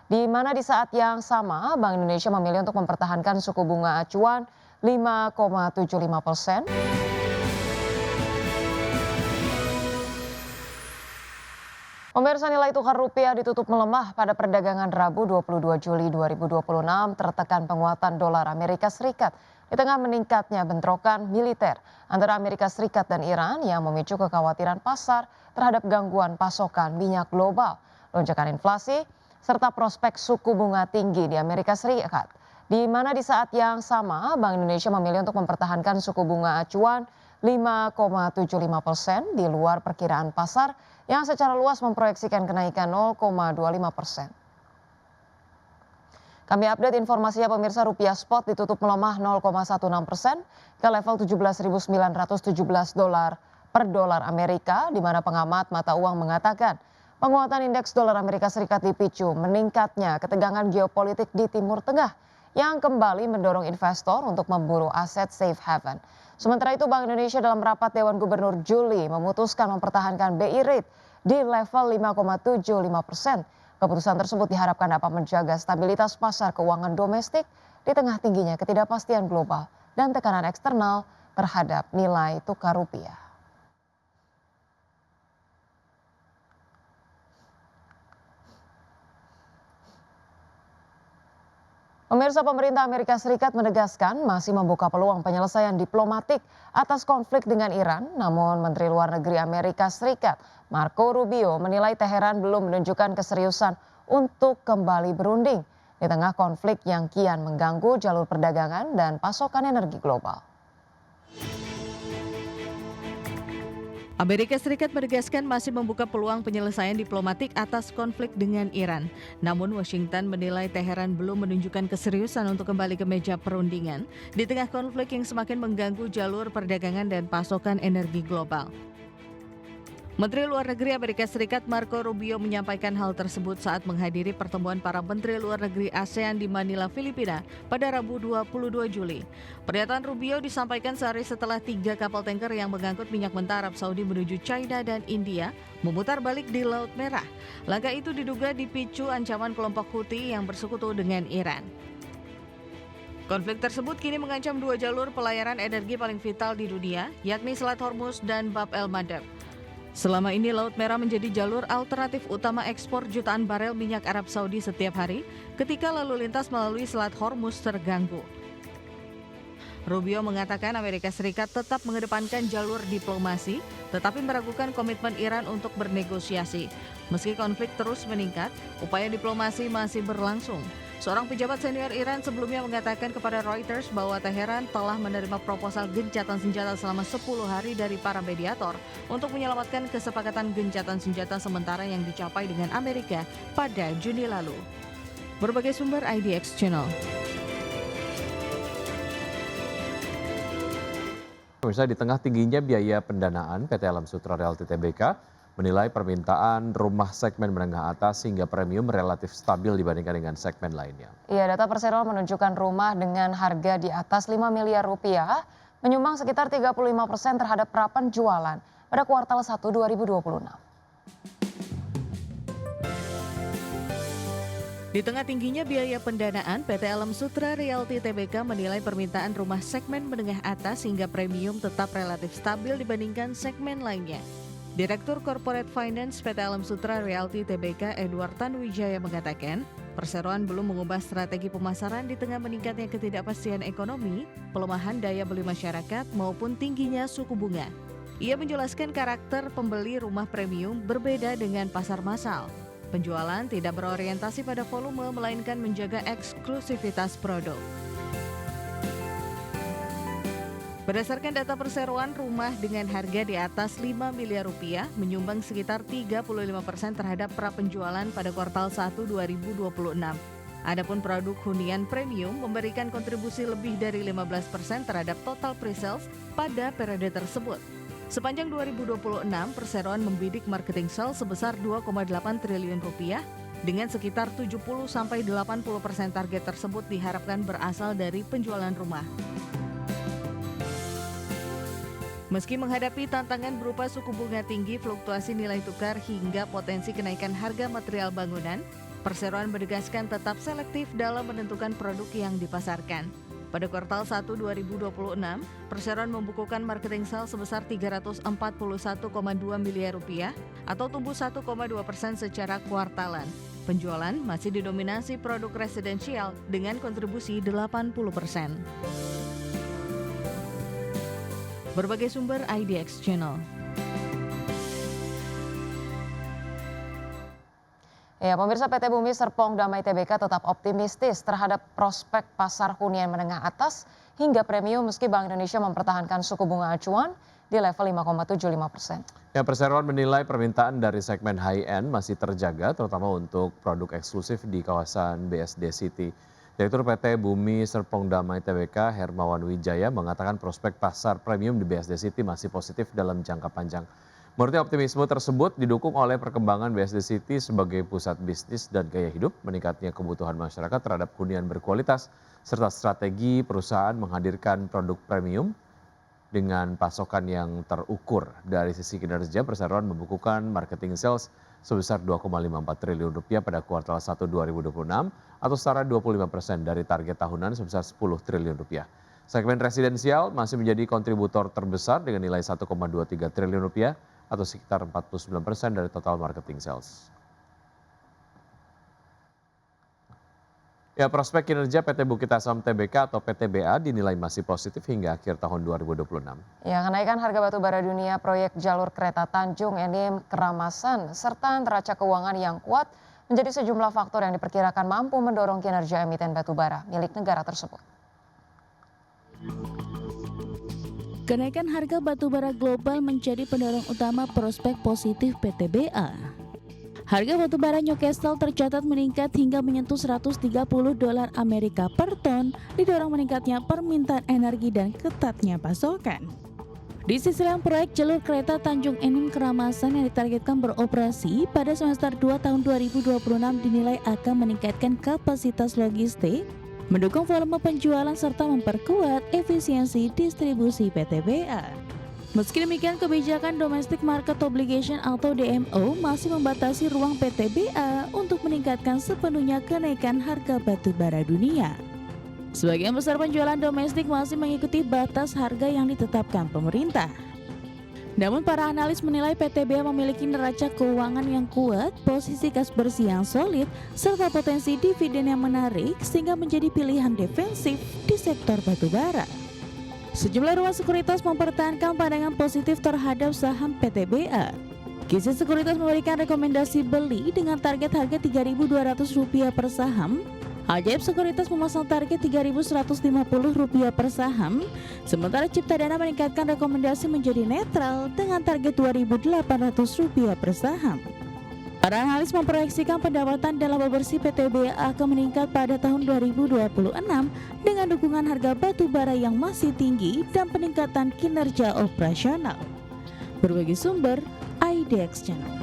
Di mana di saat yang sama, Bank Indonesia memilih untuk mempertahankan suku bunga acuan 5,75%. Pemirsa, nilai tukar rupiah ditutup melemah pada perdagangan Rabu 22 Juli 2026 tertekan penguatan dolar Amerika Serikat di tengah meningkatnya bentrokan militer antara Amerika Serikat dan Iran yang memicu kekhawatiran pasar terhadap gangguan pasokan minyak global, lonjakan inflasi, serta prospek suku bunga tinggi di Amerika Serikat. Di mana di saat yang sama, Bank Indonesia memilih untuk mempertahankan suku bunga acuan 5,75% di luar perkiraan pasar yang secara luas memproyeksikan kenaikan 0,25%. Kami update informasinya pemirsa, rupiah spot ditutup melemah 0,16% ke level 17.917 dolar per dolar Amerika, di mana pengamat mata uang mengatakan penguatan indeks dolar Amerika Serikat dipicu meningkatnya ketegangan geopolitik di Timur Tengah yang kembali mendorong investor untuk memburu aset safe haven. Sementara itu Bank Indonesia dalam rapat Dewan Gubernur Juli memutuskan mempertahankan BI rate di level 5,75%. Keputusan tersebut diharapkan dapat menjaga stabilitas pasar keuangan domestik di tengah tingginya ketidakpastian global dan tekanan eksternal terhadap nilai tukar rupiah. Pemirsa, pemerintah Amerika Serikat menegaskan masih membuka peluang penyelesaian diplomatik atas konflik dengan Iran. Namun Menteri Luar Negeri Amerika Serikat Marco Rubio menilai Teheran belum menunjukkan keseriusan untuk kembali berunding di tengah konflik yang kian mengganggu jalur perdagangan dan pasokan energi global. Amerika Serikat menegaskan masih membuka peluang penyelesaian diplomatik atas konflik dengan Iran. Namun Washington menilai Teheran belum menunjukkan keseriusan untuk kembali ke meja perundingan di tengah konflik yang semakin mengganggu jalur perdagangan dan pasokan energi global. Menteri Luar Negeri Amerika Serikat Marco Rubio menyampaikan hal tersebut saat menghadiri pertemuan para Menteri Luar Negeri ASEAN di Manila, Filipina pada Rabu 22 Juli. Pernyataan Rubio disampaikan sehari setelah 3 kapal tanker yang mengangkut minyak mentah Arab Saudi menuju China dan India memutar balik di Laut Merah. Langkah itu diduga dipicu ancaman kelompok Houthi yang bersekutu dengan Iran. Konflik tersebut kini mengancam 2 jalur pelayaran energi paling vital di dunia, yakni Selat Hormuz dan Bab el-Mandeb. Selama ini Laut Merah menjadi jalur alternatif utama ekspor jutaan barel minyak Arab Saudi setiap hari ketika lalu lintas melalui Selat Hormuz terganggu. Rubio mengatakan Amerika Serikat tetap mengedepankan jalur diplomasi, tetapi meragukan komitmen Iran untuk bernegosiasi. Meski konflik terus meningkat, upaya diplomasi masih berlangsung. Seorang pejabat senior Iran sebelumnya mengatakan kepada Reuters bahwa Teheran telah menerima proposal gencatan senjata selama 10 hari dari para mediator untuk menyelamatkan kesepakatan gencatan senjata sementara yang dicapai dengan Amerika pada Juni lalu. Berbagai sumber IDX Channel. Pemirsa, di tengah tingginya biaya pendanaan, PT Alam Sutra Realty Tbk menilai permintaan rumah segmen menengah atas hingga premium relatif stabil dibandingkan dengan segmen lainnya. Iya, data Perseroan menunjukkan rumah dengan harga di atas 5 miliar rupiah menyumbang sekitar 35% terhadap prapenjualan pada kuartal 1 2026. Di tengah tingginya biaya pendanaan, PT Alam Sutra Realty Tbk menilai permintaan rumah segmen menengah atas hingga premium tetap relatif stabil dibandingkan segmen lainnya. Direktur Corporate Finance PT Alam Sutra Realty Tbk Edward Tanuwijaya mengatakan, Perseroan belum mengubah strategi pemasaran di tengah meningkatnya ketidakpastian ekonomi, pelemahan daya beli masyarakat maupun tingginya suku bunga. Ia menjelaskan karakter pembeli rumah premium berbeda dengan pasar massal. Penjualan tidak berorientasi pada volume melainkan menjaga eksklusivitas produk. Berdasarkan data Perseroan, rumah dengan harga di atas 5 miliar rupiah menyumbang sekitar 35% terhadap prapenjualan pada kuartal 1 2026. Adapun produk hunian premium memberikan kontribusi lebih dari 15% terhadap total pre-sales pada periode tersebut. Sepanjang 2026, Perseroan membidik marketing sales sebesar 2,8 triliun rupiah dengan sekitar 70-80% target tersebut diharapkan berasal dari penjualan rumah. Meski menghadapi tantangan berupa suku bunga tinggi, fluktuasi nilai tukar hingga potensi kenaikan harga material bangunan, Perseroan menegaskan tetap selektif dalam menentukan produk yang dipasarkan. Pada kuartal 1 2026, Perseroan membukukan marketing sales sebesar 341,2 miliar rupiah atau tumbuh 1,2% secara kuartalan. Penjualan masih didominasi produk residensial dengan kontribusi 80%. Berbagai sumber IDX Channel. Ya, pemirsa, PT Bumi Serpong Damai Tbk tetap optimistis terhadap prospek pasar hunian menengah atas hingga premium meski Bank Indonesia mempertahankan suku bunga acuan di level 5,75%. Ya, Perseroan menilai permintaan dari segmen high-end masih terjaga terutama untuk produk eksklusif di kawasan BSD City. Direktur PT Bumi Serpong Damai Tbk Hermawan Wijaya mengatakan prospek pasar premium di BSD City masih positif dalam jangka panjang. Menurutnya optimisme tersebut didukung oleh perkembangan BSD City sebagai pusat bisnis dan gaya hidup, meningkatnya kebutuhan masyarakat terhadap hunian berkualitas, serta strategi perusahaan menghadirkan produk premium dengan pasokan yang terukur. Dari sisi kinerja, Perseroan membukukan marketing sales sebesar 2,54 triliun rupiah pada kuartal 1 2026 atau setara 25% dari target tahunan sebesar 10 triliun rupiah. Segmen residensial masih menjadi kontributor terbesar dengan nilai 1,23 triliun rupiah atau sekitar 49% dari total marketing sales. Ya, prospek kinerja PT Bukit Asam Tbk atau PTBA dinilai masih positif hingga akhir tahun 2026. Ya, kenaikan harga batu bara dunia, proyek jalur kereta Tanjung Enim Keramasan, serta neraca keuangan yang kuat menjadi sejumlah faktor yang diperkirakan mampu mendorong kinerja emiten batu bara milik negara tersebut. Kenaikan harga batubara global menjadi pendorong utama prospek positif PTBA. Harga batubara Newcastle tercatat meningkat hingga menyentuh $130 per ton, didorong meningkatnya permintaan energi dan ketatnya pasokan. Di sisi lain, proyek jalur kereta Tanjung Enim Keramasan yang ditargetkan beroperasi pada semester 2 tahun 2026 dinilai akan meningkatkan kapasitas logistik, mendukung volume penjualan serta memperkuat efisiensi distribusi PTBA. Meski demikian, kebijakan Domestic Market Obligation atau DMO masih membatasi ruang PTBA untuk meningkatkan sepenuhnya kenaikan harga batu bara dunia. Sebagian besar penjualan domestik masih mengikuti batas harga yang ditetapkan pemerintah. Namun para analis menilai PTBA memiliki neraca keuangan yang kuat, posisi kas bersih yang solid, serta potensi dividen yang menarik sehingga menjadi pilihan defensif di sektor batubara. Sejumlah rumah sekuritas mempertahankan pandangan positif terhadap saham PTBA. Kisi Sekuritas memberikan rekomendasi beli dengan target harga Rp3.200 per saham. Ajaib Sekuritas memasang target Rp3.150 per saham, sementara Ciptadana meningkatkan rekomendasi menjadi netral dengan target Rp2.800 per saham. Para analis memproyeksikan pendapatan dan laba bersih PTBA akan meningkat pada tahun 2026 dengan dukungan harga batu bara yang masih tinggi dan peningkatan kinerja operasional. Berbagai sumber IDX Channel.